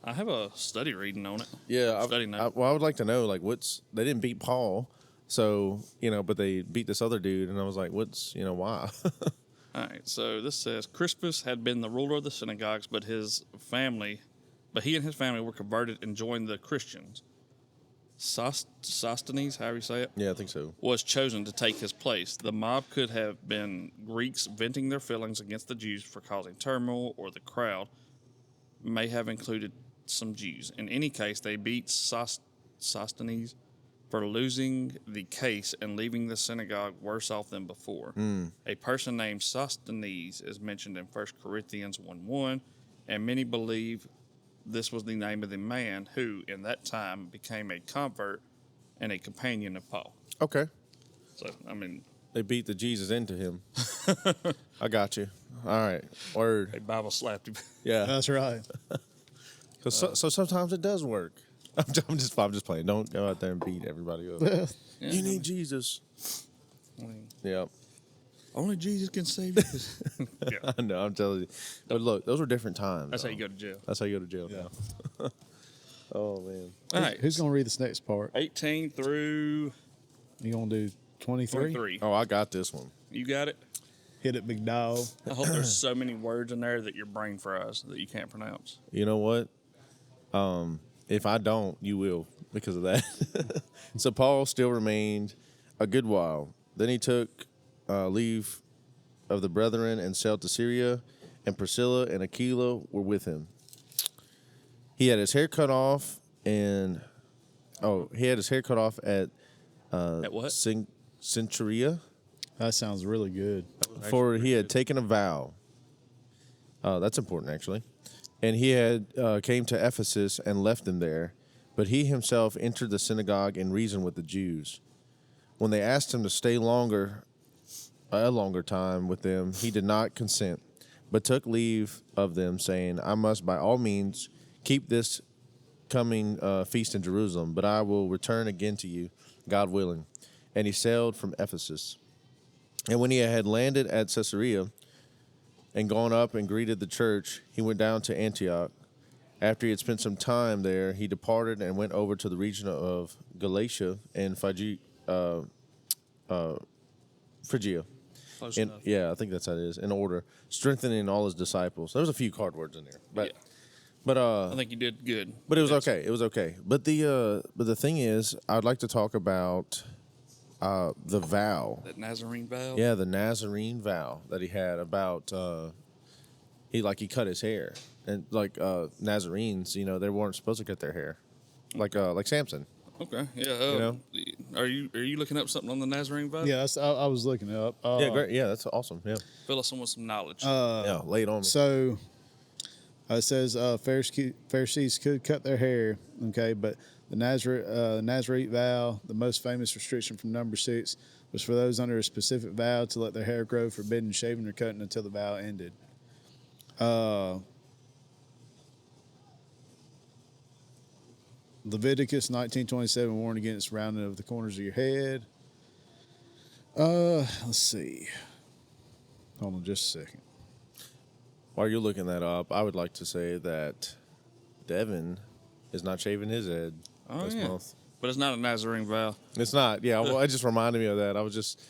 I have a study reading on it. Yeah, Study note. I would like to know, like, they didn't beat Paul, so but they beat this other dude, and I was like, why? All right, so this says Crispus had been the ruler of the synagogues, but he and his family were converted and joined the Christians. Sosthenes, however you say it, Yeah, I think so. was chosen to take his place. The mob could have been Greeks venting their feelings against the Jews for causing turmoil, or the crowd may have included some Jews. In any case, they beat Sosthenes for losing the case and leaving the synagogue worse off than before. A person named Sosthenes is mentioned in 1 Corinthians 1:1, and many believe this was the name of the man who, in that time, became a convert and a companion of Paul. Okay. So, I mean, They beat the Jesus into him. I got you. All right. Word. a Bible slapped him. Yeah. That's right. So sometimes it does work. I'm just playing. Don't go out there and beat everybody up. Yeah, You need Jesus. I mean, Yep. only Jesus can save you. Yeah, I know. I'm telling you. But look, those were different times. that's how though. you go to jail. That's how you go to jail. Yeah. Oh man. All right, Who's gonna read this next part? 18 through You gonna do 23? 23. Oh, I got this one. You got it. Hit it, big dog. I hope there's so many words in there that your brain fries that you can't pronounce. You know what? If I don't, you will because of that. So Paul still remained a good while. Then he took leave of the brethren and sailed to Syria, and Priscilla and Aquila were with him. He had his hair cut off at At what? Centuria, That sounds really good. for he had taken a vow. That's important, actually. And he had came to Ephesus and left them there. But he himself entered the synagogue and reasoned with the Jews. When they asked him to stay a longer time with them, he did not consent, but took leave of them, saying, I must by all means keep this coming feast in Jerusalem, but I will return again to you, God willing. And he sailed from Ephesus. And when he had landed at Caesarea and gone up and greeted the church, he went down to Antioch. After he had spent some time there, he departed and went over to the region of Galatia and Phrygia. Close enough. Yeah, I think that's how it is. In order, strengthening all his disciples. There was a few card words in there, Yeah. but I think you did good. but it was okay. It was okay. But the thing is, I'd like to talk about the vow. That Nazarene vow. Yeah, the Nazarene vow that he had about he cut his hair, and Nazarenes, they weren't supposed to cut their hair, like Samson. Okay. Yeah. know? Are you looking up something on the Nazarene vow? Yeah, I was looking it up. Yeah, great. Yeah, that's awesome. Yeah, Fill us in with some knowledge. yeah, lay it on me. So it says Pharisees could cut their hair, okay, but the Nazarite vow, the most famous restriction from number 6, was for those under a specific vow to let their hair grow, forbidden shaving or cutting until the vow ended. Leviticus 19:27 warned against rounding of the corners of your head. Let's see. Hold on just a second. While you're looking that up, I would like to say that Devin is not shaving his head this month. But it's not a Nazarene vow. It's not. Yeah, well, it just reminded me of that. I was just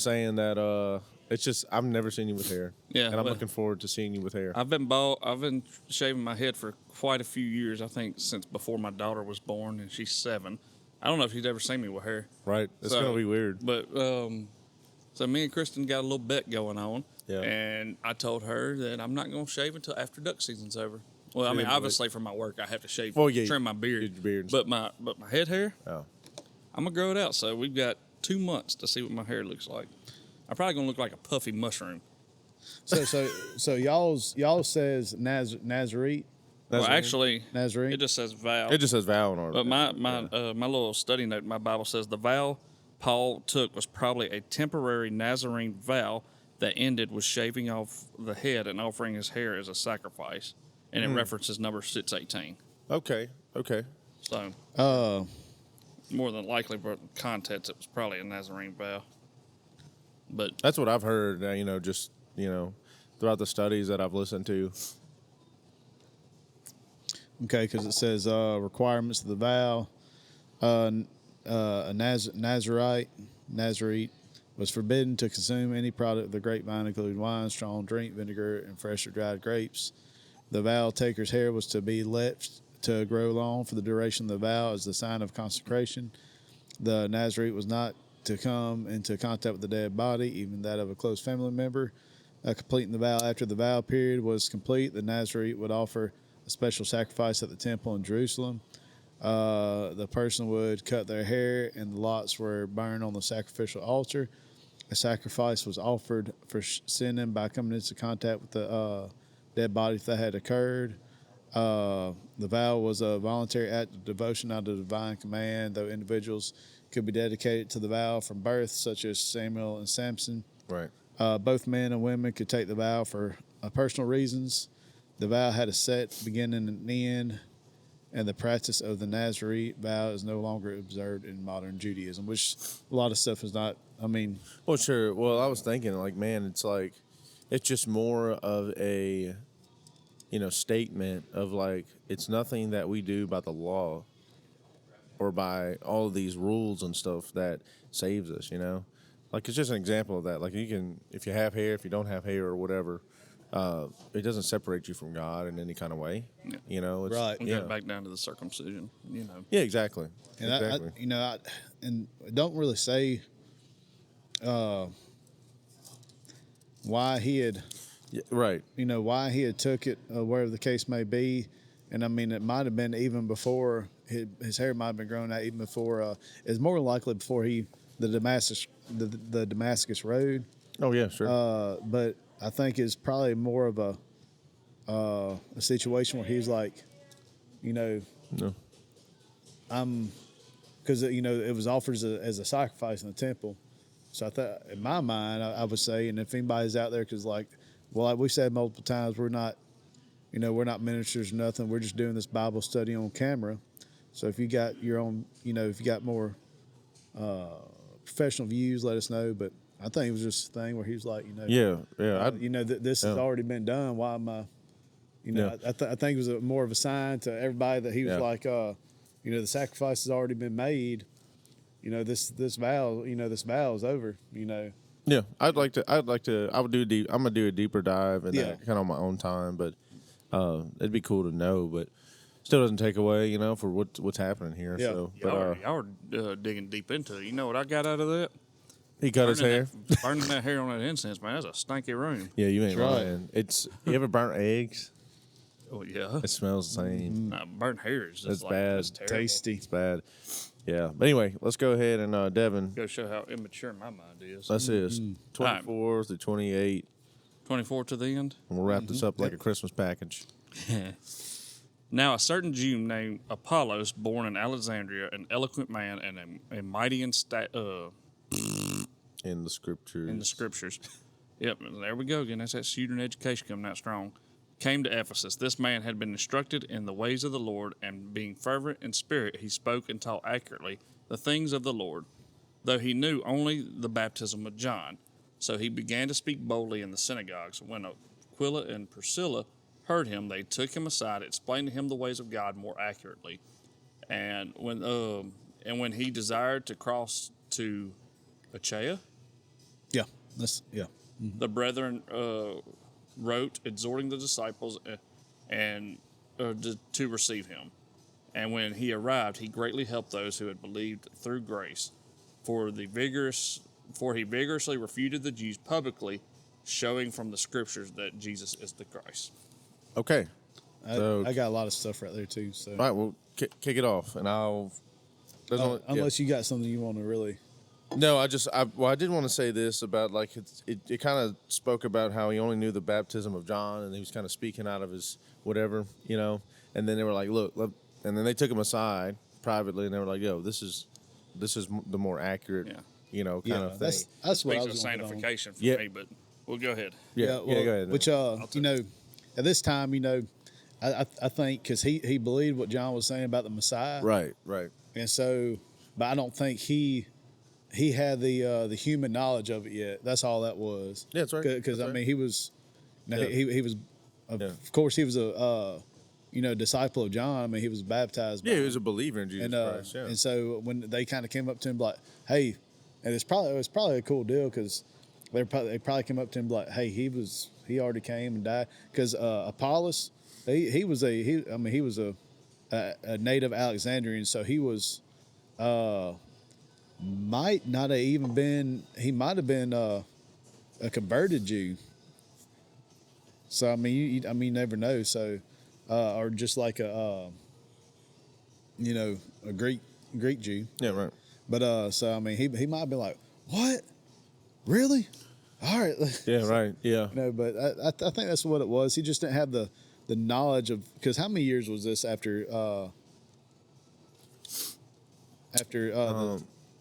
saying that it's just I've never seen you with hair. Yeah, and I'm but- looking forward to seeing you with hair. I've been shaving my head for quite a few years. I think since before my daughter was born, and she's 7. I don't know if she's ever seen me with hair. Right? It's So- gonna be weird. But so me and Kristen got a little bet going on. Yeah. And I told her that I'm not going to shave until after duck season's over. Well, I mean, Yeah, obviously for my work, I have to shave, Well, yeah, trim my beard. your beard and But my head hair, Oh. I'm gonna grow it out. So we've got 2 months to see what my hair looks like. I'm probably gonna look like a puffy mushroom. So y'all says Nazarite. Well, Nazarene? actually, Nazarene? it just says vow. It just says vow on our. But my little study note in my Bible says the vow Paul took was probably a temporary Nazarene vow that ended with shaving off the head and offering his hair as a sacrifice, and it references number 6:18. Okay. So more than likely, for context, it was probably a Nazarene vow. But That's what I've heard. Just throughout the studies that I've listened to. Okay, because it says requirements of the vow. A Nazarite was forbidden to consume any product of the grapevine, including wine, strong drink, vinegar, and fresh or dried grapes. The vow taker's hair was to be left to grow long for the duration of the vow as the sign of consecration. The Nazarite was not to come into contact with the dead body, even that of a close family member. Completing the vow after the vow period was complete, the Nazarite would offer a special sacrifice at the temple in Jerusalem. The person would cut their hair, and the lots were burned on the sacrificial altar. A sacrifice was offered for sinning by coming into contact with the dead body if that had occurred. The vow was a voluntary act of devotion out of divine command, though individuals could be dedicated to the vow from birth, such as Samuel and Samson. Right. Both men and women could take the vow for personal reasons. The vow had a set beginning and end, and the practice of the Nazarite vow is no longer observed in modern Judaism, which a lot of stuff is not. I mean, Well, sure. Well, I was thinking, like, man, it's just more of a, statement of like, it's nothing that we do by the law or by all of these rules and stuff that saves us, Like, it's just an example of that. Like, you can, if you have hair, if you don't have hair or whatever, it doesn't separate you from God in any kind of way. Yeah. It's, Right. And go back down to the circumcision, Yeah, exactly. and exactly. and it don't really say why he had, Yeah, right. why he had took it, wherever the case may be, and I mean, it might have been even before his hair might have been growing out, even before. It's more likely before the Damascus Road. Oh, yeah, sure. But I think it's probably more of a situation where he's like, No. because it was offered as a sacrifice in the temple. So I thought, in my mind, I would say, and if anybody's out there, because like we said multiple times, we're not ministers or nothing. We're just doing this Bible study on camera. So if you got your own, if you got more professional views, let us know. But I think it was just a thing where he was like, Yeah. this has already been done. Why am I? I think it was more of a sign to everybody that he was like, the sacrifice has already been made. This vow is over. Yeah, I would do I'm gonna do a deeper dive and Yeah. kind of on my own time, but it'd be cool to know, but still doesn't take away, for what's happening here. Yeah. So, but Y'all are digging deep into it. You know what I got out of that? he cut his hair. Burning that hair on that incense, man. That's a stinky room. Yeah, you ain't That's right. lying. You ever burnt eggs? Oh yeah. It smells the same. Burnt hair is just That's bad. That's terrible. Tasty. It's bad. Yeah, but anyway, let's go ahead and Devin. Go show how immature my mind is. That's this 24 through 28. 24 to the end. And we'll wrap this up like a Christmas package. Now, a certain Jew named Apollos, born in Alexandria, an eloquent man and a mighty In the scriptures. in the scriptures. Yep, there we go again. That's that student education coming out strong. Came to Ephesus. This man had been instructed in the ways of the Lord, and being fervent in spirit, he spoke and taught accurately the things of the Lord, though he knew only the baptism of John. So he began to speak boldly in the synagogues. When Aquila and Priscilla heard him, they took him aside, explained to him the ways of God more accurately. And when he desired to cross to Achaia, Yeah. the brethren wrote, exhorting the disciples to receive him. And when he arrived, he greatly helped those who had believed through grace. For he vigorously refuted the Jews publicly, showing from the scriptures that Jesus is the Christ. Okay. I got a lot of stuff right there too. So All right, well, kick it off, and I'll. unless you got something you want to really. No, I did want to say this about like it kind of spoke about how he only knew the baptism of John, and he was kind of speaking out of his whatever, and then they were like, look, and then they took him aside privately, and they were like, yo, this is the more accurate, kind of thing. That's what I Speaks of was going on. sanctification for Yeah. me, but we'll go ahead. Well, go ahead. Which at this time, I think because he believed what John was saying about the Messiah, right, and so, but I don't think he had the human knowledge of it yet. That's all that was. Yeah, that's right. Because That's I right. mean, he was, he was, Yeah. of course, he was a disciple of John. I mean, he was baptized. Yeah, by he was a believer in Jesus and Christ. Yeah. and so when they kind of came up to him like, hey, and it was probably a cool deal because they probably came up to him like, hey, he already came and died because Apollos he was a native Alexandrian, so he was might not have even been he might have been a converted Jew. So I mean you never know. So or just like a Greek Jew. Yeah, right. But so I mean he might have been like, what? Really? All right. Yeah, right. Yeah. But I think that's what it was. He just didn't have the knowledge of, because how many years was this after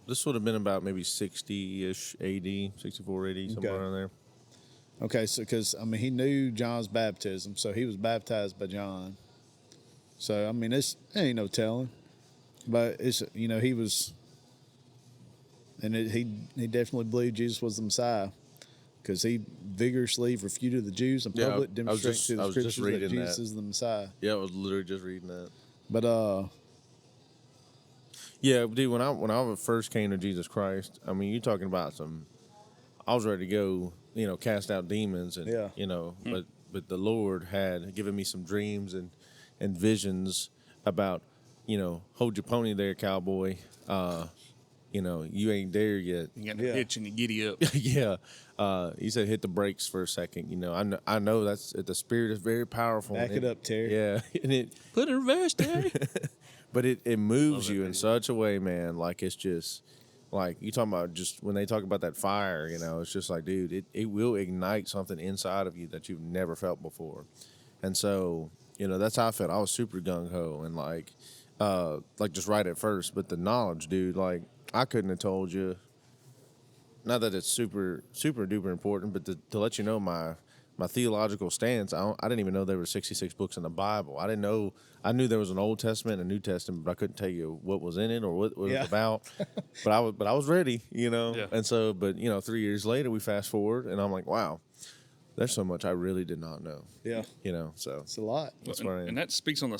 This would have been about maybe 60-ish AD, 64 AD, somewhere Okay. around there. Okay, so because I mean he knew John's baptism, so he was baptized by John, So I mean, it ain't no telling, but it's he was, and he definitely believed Jesus was the Messiah, because he vigorously refuted the Jews in Yeah, public, I was demonstrating just- to I the was just scriptures that reading Jesus that. is the Messiah. Yeah, I was literally just reading that. But Yeah, dude. When I first came to Jesus Christ, I mean, you're talking about I was ready to go, cast out demons, and Yeah. but the Lord had given me some dreams and visions about, hold your pony there, cowboy. You ain't there yet. You got the hitch and you giddy up. Yeah. He said hit the brakes for a second. I know the spirit is very powerful. Back and it up, Terry. Yeah, and it. Put it in reverse, Terry. But it moves Love you that in video. such a way, man. Like, it's just like you talking about, just when they talk about that fire, it's just like, dude, it will ignite something inside of you that you've never felt before. And so, that's how I felt. I was super gung ho and like just right at first. But the knowledge, dude, like I couldn't have told you. Not that it's super super duper important, but to let you know my theological stance, I didn't even know there were 66 books in the Bible. I didn't know. I knew there was an Old Testament and a New Testament, but I couldn't tell you what was in it or what it was about. But I was ready, Yeah. And so, but 3 years later, we fast forward, and I'm like, wow, there's so much I really did not know. Yeah, So it's a lot. that's where I am. And that speaks on the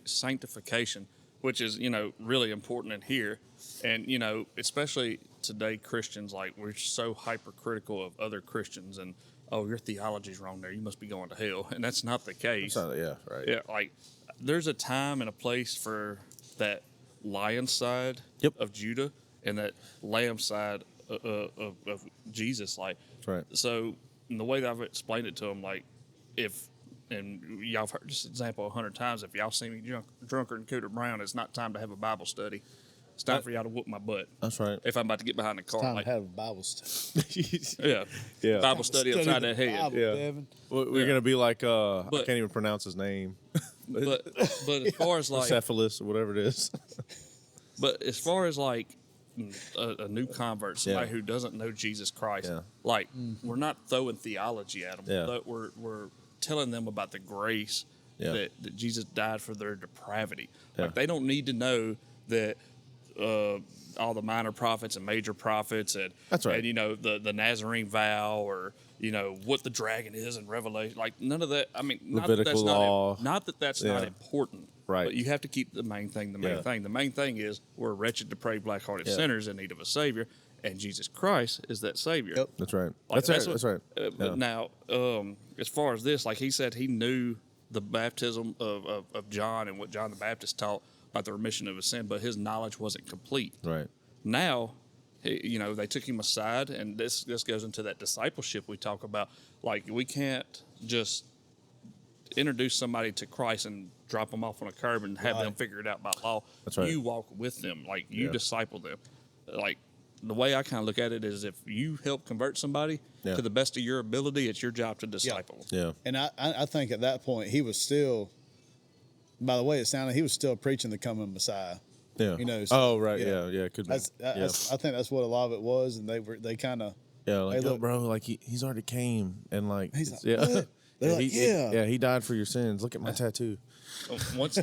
sanctification, which is, really important in here. And, especially today, Christians, like, we're so hypercritical of other Christians and, oh, your theology's wrong there. You must be going to hell. And that's not the case. Yeah, right. Yeah, like, there's a time and a place for that lion side Yep. of Judah and that lamb side of Jesus. Like, That's right. So, in the way that I've explained it to them, like, and y'all have heard this example 100 times, if y'all see me drunker and Cooter Brown, it's not time to have a Bible study. It's time for y'all to whoop my butt. That's right. If I'm about to get behind the car. Time Like, to have a Bible study. yeah. Yeah. Bible study upside that head. Bible, Yeah. Devin. We're gonna be like I But- can't even pronounce his name. But as far as like Cephalus or whatever it is. But as far as like a new convert, somebody Yeah. who doesn't know Jesus Christ, Yeah. like we're not throwing theology at them. Yeah. But we're telling them about the grace Yeah. that Jesus died for their depravity. Yeah. Like they don't need to know that all the minor prophets and major prophets and That's right. and the Nazarene vow or what the dragon is in Revelation. Like none of that. I mean, not that that's Levitical law. not that that's not Yeah. important. Right. But you have to keep the main thing the main Yeah. thing. The main thing is we're wretched, depraved, black-hearted Yeah. sinners in need of a Savior, and Jesus Christ is that Savior. Yep. That's right. Like, That's right. But now, as far as this, like he said, he knew the baptism of John and what John the Baptist taught about the remission of his sin, but his knowledge wasn't complete. Right. Now, they took him aside, and this goes into that discipleship we talk about. Like, we can't just introduce somebody to Christ and drop them off on a curb and have them figure it out by law. That's right. You walk with them, like you Yeah. disciple them. Like the way I kind of look at it is, if you help convert somebody Yeah. to the best of your ability, it's your job to disciple them. Yeah. And I think at that point he was still, by the way it sounded, he was still preaching the coming Messiah. Yeah. So- Oh, right. Yeah. Yeah. Could be. That's I think that's what a lot of it was, and they kind of Yeah. Like, hey, yo, look. bro, like he's already came and like He's like, yeah. what? They're like, yeah. He died for your sins. Look at my tattoo. Once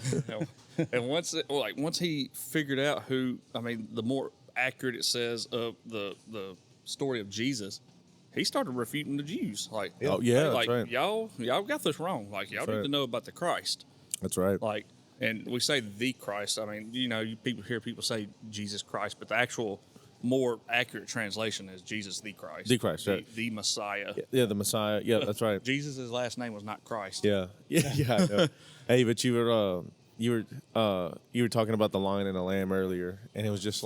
once he figured out who, I mean, the more accurate it says of the story of Jesus, he started refuting the Jews. Like, Oh, yeah, hey, that's like right. y'all got this wrong. Like, y'all need right. to know about the Christ. That's right. Like, and we say the Christ. I mean, people hear people say Jesus Christ, but the actual more accurate translation is Jesus the Christ. The Christ, right. The Messiah. Yeah, the Messiah. Yeah, that's right. Jesus' last name was not Christ. Yeah. Yeah. I know. Hey, but you were talking about the lion and the lamb earlier, and it was just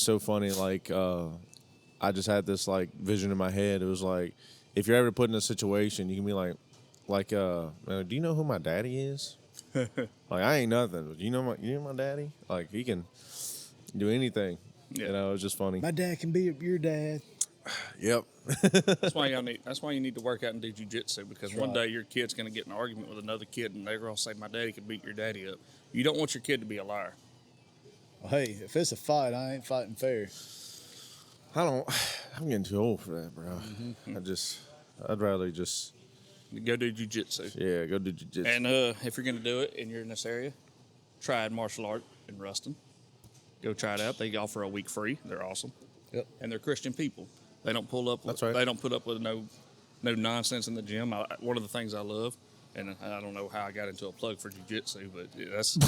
so funny. Like, I just had this like vision in my head. It was like, if you're ever put in a situation, you can be like, do you know who my daddy is? Like, I ain't nothing. But you know my daddy? Like, he can do anything. Yeah. It was just funny. my dad can be your dad. Yep. That's why you need to work out and do jiu-jitsu, because one day your kid's going to get in an argument with another kid and they're going to say, my daddy could beat your daddy up. You don't want your kid to be a liar. Well, hey, if it's a fight, I ain't fighting fair. I'm getting too old for that, bro. I'd rather just go do jiu-jitsu. Yeah, go do jiu-jitsu. And if you're going to do it and you're in this area, try martial art in Ruston. Go try it out. They offer a week free. They're awesome. Yep. And they're Christian people. They don't pull up. That's right. They don't put up with no nonsense in the gym. One of the things I love, and I don't know how I got into a plug for jiu-jitsu, but that's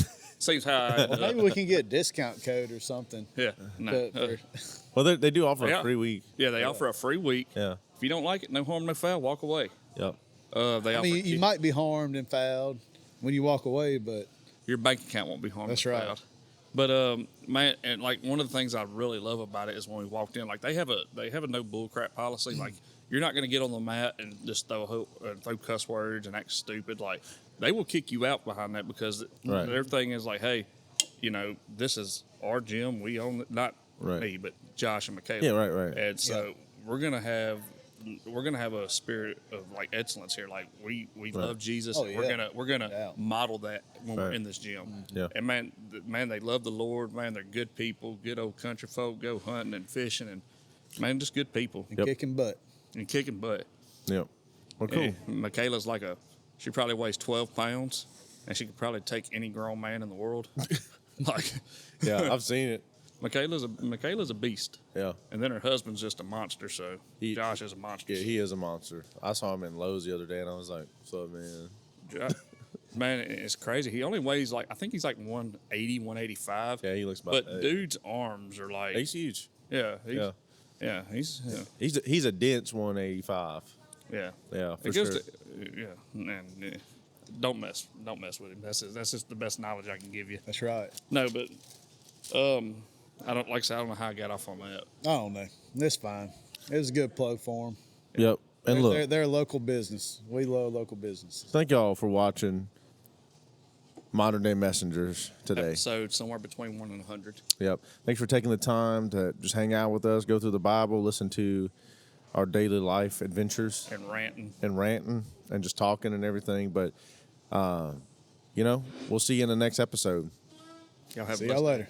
seems how I Well, maybe we can get a discount code or something. Yeah. No. Well, they do offer Yeah. a free week. Yeah, they offer a free week. Yeah. If you don't like it, no harm, no foul. Walk away. Yep. They I offer mean, you might be harmed and fouled when you walk away, but your bank account won't be harmed. That's or right. fouled. But man, and like one of the things I really love about it is when we walked in, like they have a no bullcrap policy. Like you're not going to get on the mat and just throw cuss words and act stupid. Like they will kick you out behind that because Right. their thing is like, hey, this is our gym. We own it. Not Right. me, but Josh and Michaela. Yeah, right. And so we're gonna have a spirit of like excellence here. Like we love Jesus. Oh, and yeah. we're gonna Yeah. model that when we're Right. in this gym. Yeah. And man, they love the Lord. Man, they're good people. Good old country folk. Go hunting and fishing and man, just good people and Yep. kicking butt. and kicking butt. Yep. Well, cool. And Michaela's she probably weighs 12 pounds, and she could probably take any grown man in the world. Like Yeah, I've seen it. Michaela's a beast. Yeah. And then her husband's just a monster. So Josh is a monster. Yeah, he is a monster. I saw him in Lowe's the other day, and I was like, "What's up, man?" Man, it's crazy. He only weighs I think he's like 180, 185. Yeah, he looks about But that. dude's arms are like, He's huge. yeah, Yeah. he's He's a dense 185. yeah. Yeah, for It goes sure. to, and don't mess with him. That's just the best knowledge I can give you. That's right. No, but I don't I don't know how I got off on that. I don't know. It's fine. It was a good plug for them. Yep. And look, They're a local business. We love local business. thank y'all for watching Modern Day Messengers today. Episode somewhere between 1 and 100. Yep. Thanks for taking the time to just hang out with us, go through the Bible, listen to our daily life adventures And ranting. and just talking and everything. But, we'll see you in the next episode. Y'all have a See blessed y'all day. later.